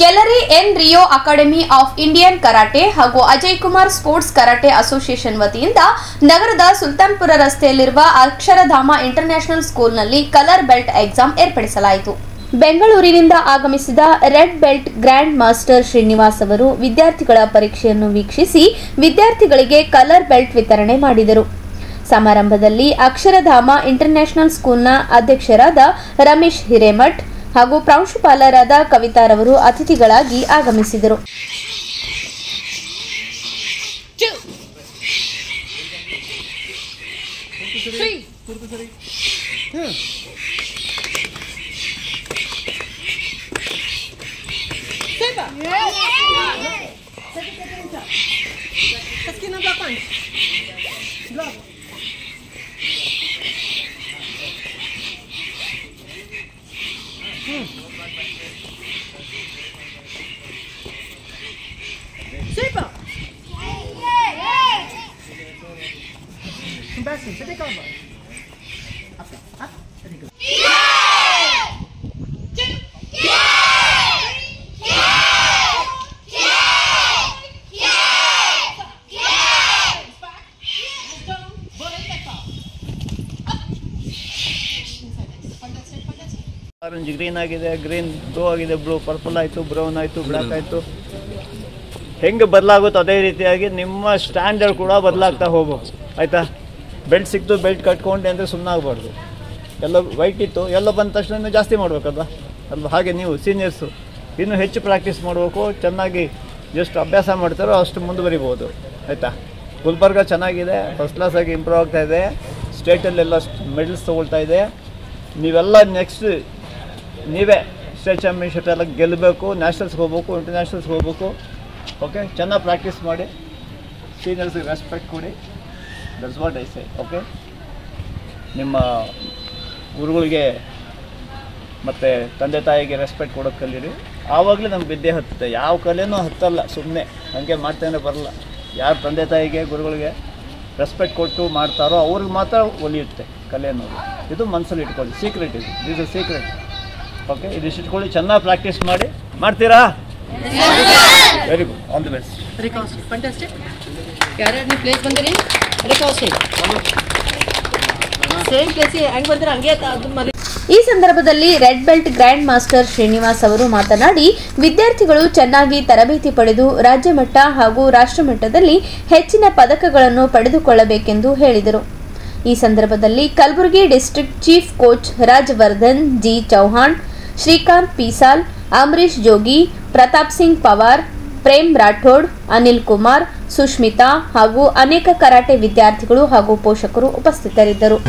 ಕೆಲರಿ N Rio academy of Indian karate ಹಾಗೂ Ajay Kumar sports karate association ವತಿಯಿಂದ ನಗರದ ಸುಲ್ತಾನ್ಪುರ ರಸ್ತೆಯಲ್ಲಿರುವ ಅಕ್ಷರಧಾಮ ಇಂಟರ್ನ್ಯಾಷನಲ್ ಸ್ಕೂಲ್ನಲ್ಲಿ ಕಲರ್ ಬೆಲ್ಟ್ ಎಕ್ಸಾಮ್ ಏರ್ಪಡಿಸಲಾಯಿತು. ಬೆಂಗಳೂರಿನಿಂದ ಆಗಮಿಸಿದ red belt grand master Srinivas ಅವರು ವಿದ್ಯಾರ್ಥಿಗಳ ಪರೀಕ್ಷೆಯನ್ನು ವೀಕ್ಷಿಸಿ ವಿದ್ಯಾರ್ಥಿಗಳಿಗೆ ಕಲರ್ ಬೆಲ್ಟ್ ವಿತರಣೆ ಮಾಡಿದರು. ಸಮಾರಂಭದಲ್ಲಿ ಅಕ್ಷರಧಾಮ ಇಂಟರ್ನ್ಯಾಷನಲ್ ಸ್ಕೂಲ್ನ ಅಧ್ಯಕ್ಷರಾದ ರಮೇಶ್ ಹಿರೇಮಠ್ ಹಾಗೂ ಪ್ರಾಂಶುಪಾಲರಾದ ಕವಿತಾರವರು ಅತಿಥಿಗಳಾಗಿ ಆಗಮಿಸಿದರು. ಆರೆಂಜ್ ಗ್ರೀನ್ ಆಗಿದೆ, ಗ್ರೀನ್ ಬ್ಲೂ ಆಗಿದೆ, ಬ್ಲೂ ಪರ್ಪಲ್ ಆಯಿತು, ಬ್ರೌನ್ ಆಯಿತು, ಬ್ಲ್ಯಾಕ್ ಆಯಿತು. ಹೆಂಗೆ ಬದಲಾಗುತ್ತೋ ಅದೇ ರೀತಿಯಾಗಿ ನಿಮ್ಮ ಸ್ಟ್ಯಾಂಡರ್ಡ್ ಕೂಡ ಬದಲಾಗ್ತಾ ಹೋಗ್ಬೋದು. ಆಯಿತಾ? ಬೆಲ್ಟ್ ಸಿಕ್ತು, ಬೆಲ್ಟ್ ಕಟ್ಕೊಂಡೆ ಅಂದರೆ ಸುಮ್ಮನೆ ಆಗಬಾರ್ದು. ಎಲ್ಲ ವೈಟ್ ಇತ್ತು, ಎಲ್ಲ ಬಂದ ತಕ್ಷಣ ಇನ್ನೂ ಜಾಸ್ತಿ ಮಾಡಬೇಕಲ್ವ ಅಲ್ವ? ಹಾಗೆ ನೀವು ಸೀನಿಯರ್ಸು ಇನ್ನೂ ಹೆಚ್ಚು ಪ್ರಾಕ್ಟೀಸ್ ಮಾಡಬೇಕು. ಚೆನ್ನಾಗಿ ಎಷ್ಟು ಅಭ್ಯಾಸ ಮಾಡ್ತಾರೋ ಅಷ್ಟು ಮುಂದುವರಿಬೋದು. ಆಯಿತಾ? ಗುಲ್ಬರ್ಗ ಚೆನ್ನಾಗಿದೆ, ಫಸ್ಟ್ ಕ್ಲಾಸಾಗಿ ಇಂಪ್ರೂವ್ ಆಗ್ತಾ ಇದೆ, ಸ್ಟೇಟಲ್ಲೆಲ್ಲ ಮೆಡಲ್ಸ್ ತೊಗೊಳ್ತಾ ಇದೆ. ನೀವೆಲ್ಲ ನೆಕ್ಸ್ಟ್ ನೀವೇ ಸ್ಟೇಟ್ ಚಾಂಪಿಯನ್ಶಿಪ್ ಎಲ್ಲ ಗೆಲ್ಲಬೇಕು, ನ್ಯಾಷನಲ್ಸ್ಗೆ ಹೋಗ್ಬೇಕು, ಇಂಟರ್ನ್ಯಾಷನಲ್ಸ್ಗೆ ಹೋಗ್ಬೇಕು. ಓಕೆ, ಚೆನ್ನಾಗಿ ಪ್ರಾಕ್ಟೀಸ್ ಮಾಡಿ, ಸೀನಿಯರ್ಸ್ಗೆ ರೆಸ್ಪೆಕ್ಟ್ ಕೊಡಿ. That's what I say. Okay, ನಿಮ್ಮ ಗುರುಗಳಿಗೆ ಮತ್ತು ತಂದೆ ತಾಯಿಗೆ ರೆಸ್ಪೆಕ್ಟ್ ಕೊಡೋಕ್ಕೆ ಕಲೀರಿ. ಆವಾಗಲೇ ನಮ್ಗೆ ವಿದ್ಯೆ ಹತ್ತುತ್ತೆ. ಯಾವ ಕಲೆನೂ ಹತ್ತಲ್ಲ ಸುಮ್ಮನೆ ಹಾಗೆ ಮಾಡ್ತಾನೆ ಬರಲ್ಲ. ಯಾರು ತಂದೆ ತಾಯಿಗೆ ಗುರುಗಳಿಗೆ ರೆಸ್ಪೆಕ್ಟ್ ಕೊಟ್ಟು ಮಾಡ್ತಾರೋ ಅವ್ರಿಗೆ ಮಾತ್ರ ಒಲಿಯುತ್ತೆ ಕಲೆ ಅನ್ನೋದು. ಇದು ಮನಸ್ಸಲ್ಲಿ ಇಟ್ಕೊಳ್ಳಿ, ಸೀಕ್ರೆಟ್ ಇದು. This is secret. ಓಕೆ, ಇದಿಷ್ಟು ಇಟ್ಕೊಳ್ಳಿ, ಚೆನ್ನಾಗಿ ಪ್ರಾಕ್ಟೀಸ್ ಮಾಡಿ. ಮಾಡ್ತೀರಾ? Very good, all the best. ಈ ಸಂದರ್ಭದಲ್ಲಿ red belt grand master Srinivas ಅವರು ಮಾತನಾಡಿ, ವಿದ್ಯಾರ್ಥಿಗಳು ಚೆನ್ನಾಗಿ ತರಬೇತಿ ಪಡೆದು ರಾಜ್ಯ ಮಟ್ಟ ಹಾಗೂ ರಾಷ್ಟ್ರ ಮಟ್ಟದಲ್ಲಿ ಹೆಚ್ಚಿನ ಪದಕಗಳನ್ನು ಪಡೆದುಕೊಳ್ಳಬೇಕೆಂದು ಹೇಳಿದರು. ಈ ಸಂದರ್ಭದಲ್ಲಿ Kalaburagi district chief coach Rajavardhan G Chauhan, Srikanth Pisal, Amaresh Jogi, Pratap Singh Pawar, Prem Rathod, Anil Kumar, Sushmita ಹಾಗೂ ಅನೇಕ ಕರಾಟೆ ವಿದ್ಯಾರ್ಥಿಗಳು ಹಾಗೂ ಪೋಷಕರು ಉಪಸ್ಥಿತರಿದ್ದರು.